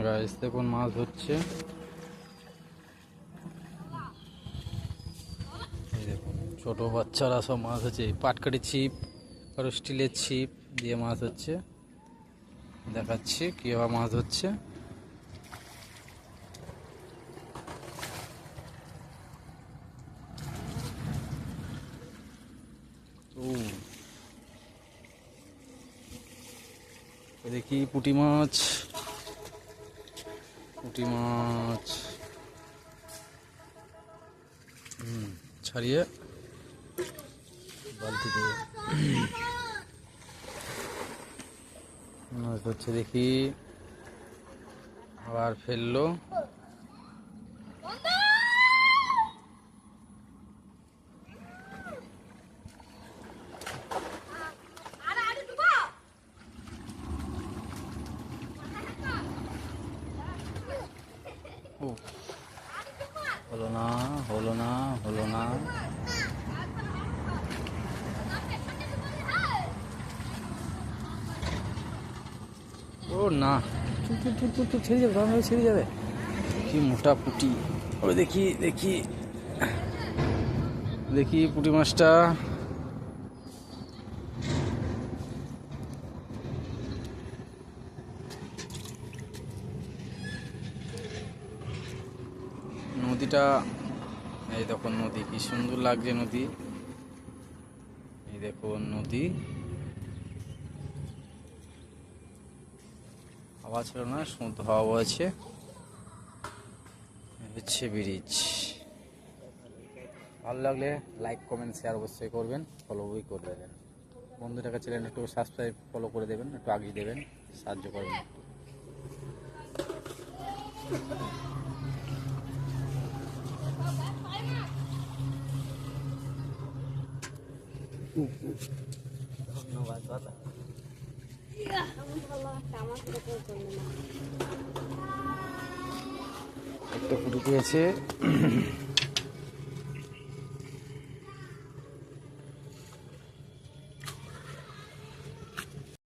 Guys দেখুন মাছ হচ্ছে। এই দেখুন ছোট বাচ্চারা সব মাছ হচ্ছে, পাটকাঠি ছিপ আর স্টিলের ছিপ দিয়ে মাছ হচ্ছে। দেখাচ্ছি কীভাবে মাছ হচ্ছে। দেখি পুঁটি মাছ, ছাড়িয়ে বালতি দিয়ে মাছ হচ্ছে। দেখি আবার ফেললো। হলো না, হলো না, হলো না। ও না, ছেড়ে যাবে, ছেড়ে যাবে। কি মোটা পুঁটি। ওই দেখি দেখি দেখি পুঁটি মাছটা। নদীটা, এই দেখুন নদী, কি সুন্দর লাগছে নদী। এই দেখুন নদী, হাওয়া ছিল না, সমুদ্র হাওয়া বইছে। হচ্ছে ব্রিজ। ভালো লাগলে লাইক কমেন্ট শেয়ার অবশ্যই করবেন, ফলোই করে দেবেন। বন্ধুটাকে চ্যানেল একটু সাবস্ক্রাইব ফলো করে দেবেন, একটু আগিয়ে দেবেন, সাহায্য করবেন। ধন্যবাদ দাদা। একটা ফুটে পেয়েছে।